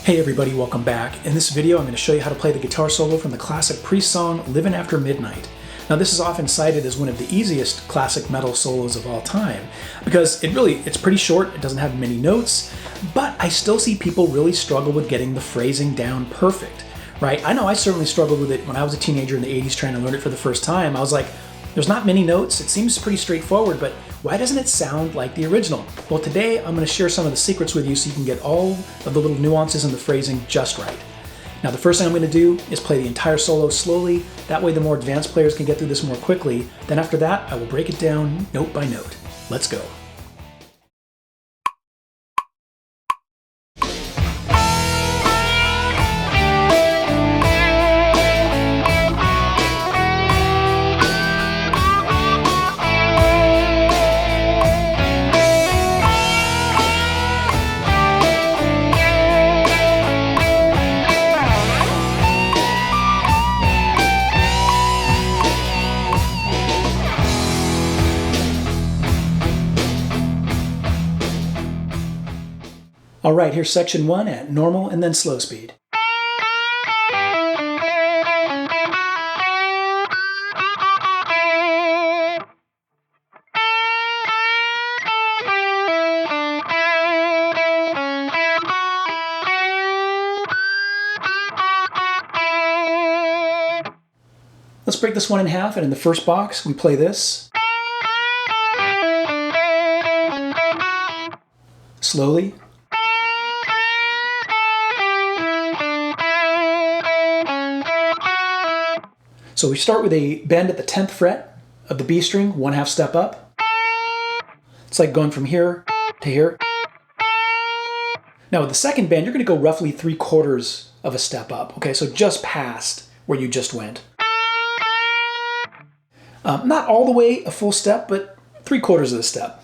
Hey everybody, welcome back. In this video I'm going to show you how to play the guitar solo from the classic Priest song Livin' After Midnight. Now this is often cited as one of the easiest classic metal solos of all time because it's pretty short, it doesn't have many notes, but I still see people really struggle with getting the phrasing down perfect, right? I know I certainly struggled with it when I was a teenager in the 80s trying to learn it for the first time. I was like, there's not many notes, it seems pretty straightforward, but why doesn't it sound like the original? Well, today I'm going to share some of the secrets with you so you can get all of the little nuances in the phrasing just right. Now, the first thing I'm going to do is play the entire solo slowly. That way the more advanced players can get through this more quickly. Then after that, I will break it down note by note. Let's go. All right, here's section 1 at normal and then slow speed. Let's break this one in half, and in the first box we play this slowly. So we start with a bend at the 10th fret of the B string, 1/2 step up. It's like going from here to here. Now with the second bend, you're going to go roughly 3/4 of a step up. Okay, so just past where you just went. Not all the way a full step, but 3/4 of the step.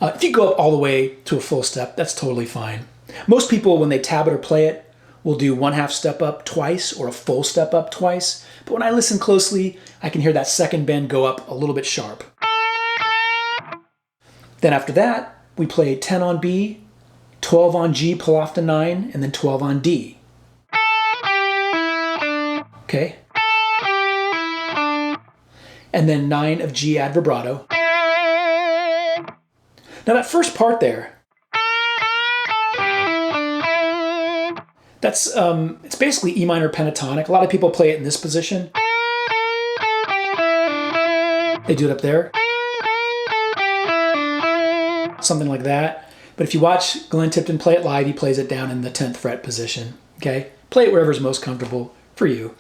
If you go up all the way to a full step, that's totally fine. Most people, when they tab it or play it, will do 1/2 step up twice or a full step up twice. But when I listen closely, I can hear that second bend go up a little bit sharp. Then after that, we play 10 on B, 12 on G, pull off to 9, and then 12 on D. Okay? And then 9 of G add vibrato. Now that first part there, it's basically E minor pentatonic. A lot of people play it in this position. They do it up there. Something like that. But if you watch Glenn Tipton play it live, he plays it down in the 10th fret position. Okay? Play it wherever's most comfortable for you.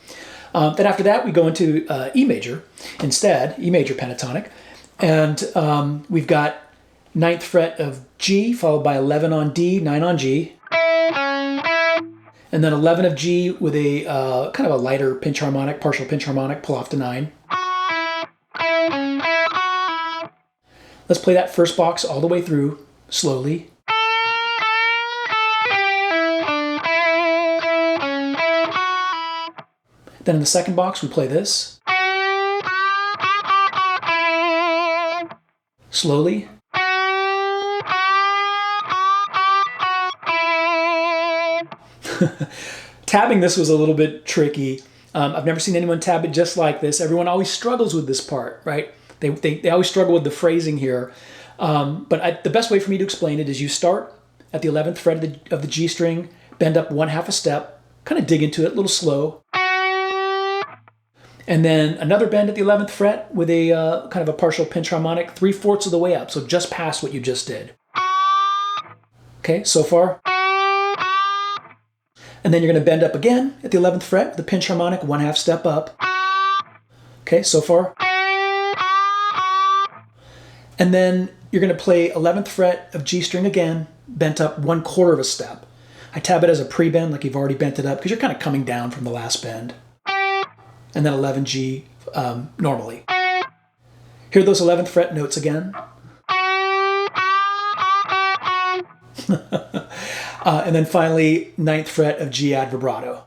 Then after that, we go into E major instead, E major pentatonic. And we've got 9th fret of G, followed by 11 on D, 9 on G. And then 11 of G with a kind of a lighter pinch harmonic, partial pinch harmonic, pull off to 9. Let's play that first box all the way through, slowly. Then in the second box, we play this. Slowly. Tabbing this was a little bit tricky. I've never seen anyone tab it just like this. Everyone always struggles with this part, right? They always struggle with the phrasing here. The best way for me to explain it is you start at the 11th fret of the G string, bend up 1/2 a step, kind of dig into it a little slow. And then another bend at the 11th fret with a kind of a partial pinch harmonic, 3/4 of the way up, so just past what you just did. Okay, so far. And then you're going to bend up again at the 11th fret with the pinch harmonic, 1/2 step up. Okay, so far. And then you're going to play 11th fret of G string again, bent up 1/4 of a step. I tab it as a pre-bend, like you've already bent it up, because you're kind of coming down from the last bend. And then 11 G normally. Hear those 11th fret notes again. And then finally, 9th fret of G add vibrato.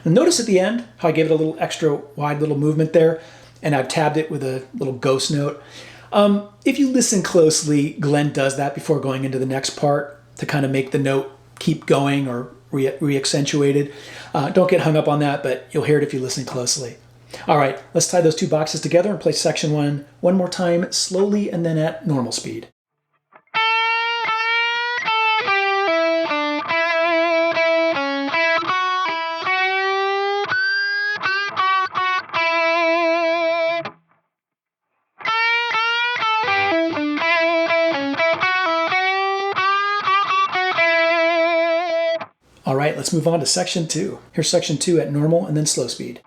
And notice at the end how I gave it a little extra wide little movement there, and I've tabbed it with a little ghost note. If you listen closely, Glenn does that before going into the next part to kind of make the note keep going or re-accentuated. Don't get hung up on that, but you'll hear it if you listen closely. All right, let's tie those two boxes together and play section one more time, slowly and then at normal speed. All right, let's move on to section 2. Here's section 2 at normal and then slow speed.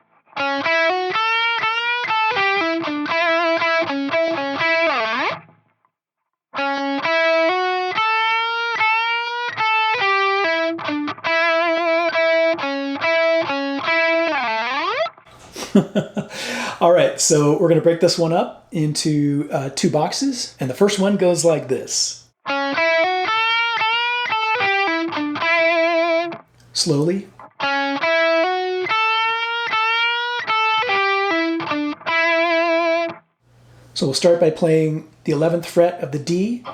All right, so we're going to break this one up into two boxes, and the first one goes like this. Slowly. So we'll start by playing the 11th fret of the D,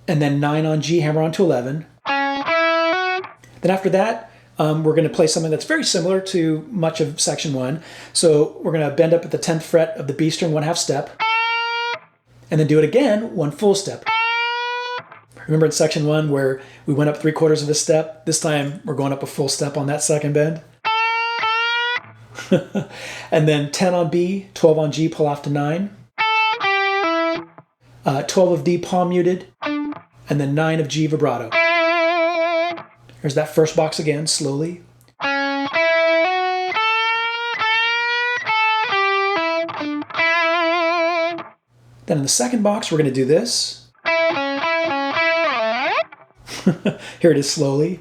and then 9 on G, hammer on to 11. Then after that, we're going to play something that's very similar to much of section 1. So we're going to bend up at the 10th fret of the B string 1/2 step, and then do it again 1 full step. Remember in section 1 where we went up 3/4 of a step? This time we're going up a full step on that second bend. And then 10 on B, 12 on G, pull off to 9. 12 of D, palm muted, and then 9 of G, vibrato. Here's that first box again, slowly. Then in the second box, we're going to do this. Here it is, slowly.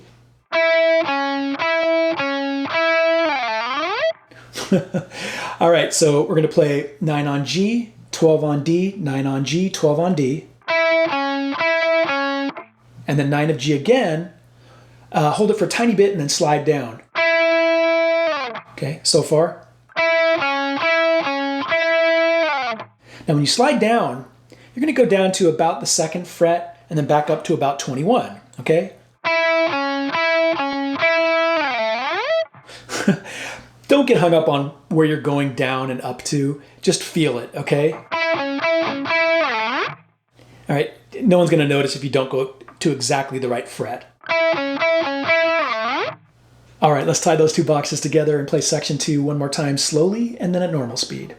All right, so we're going to play 9 on G, 12 on D, 9 on G, 12 on D. And then 9 of G again. Hold it for a tiny bit and then slide down. Okay, so far. Now when you slide down, you're going to go down to about the 2nd fret and then back up to about 21, okay? Don't get hung up on where you're going down and up to. Just feel it, okay? All right, no one's going to notice if you don't go to exactly the right fret. All right, let's tie those two boxes together and play section 2 one more time slowly and then at normal speed.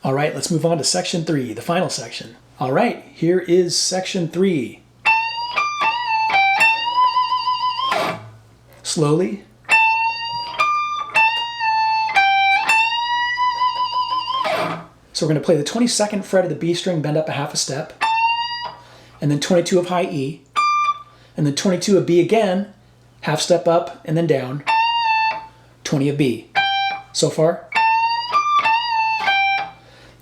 All right, let's move on to section 3, the final section. All right, here is section 3. Slowly. So we're going to play the 22nd fret of the B string, bend up a 1/2 step, and then 22 of high E, and then 22 of B again, 1/2 step up and then down, 20 of B. So far.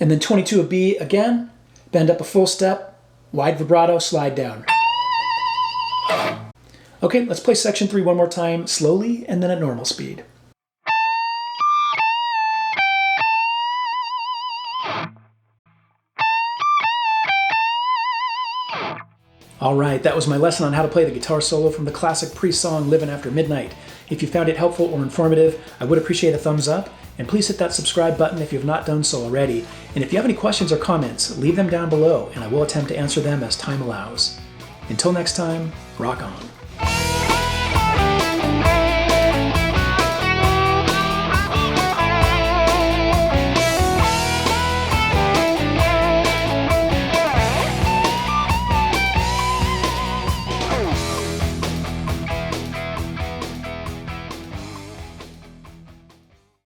And then 22 of B again, bend up a full step, wide vibrato, slide down. Okay, let's play section 3 one more time, slowly and then at normal speed. All right, that was my lesson on how to play the guitar solo from the classic Priest song, Livin' After Midnight. If you found it helpful or informative, I would appreciate a thumbs up, and please hit that subscribe button if you have not done so already. And if you have any questions or comments, leave them down below, and I will attempt to answer them as time allows. Until next time, rock on.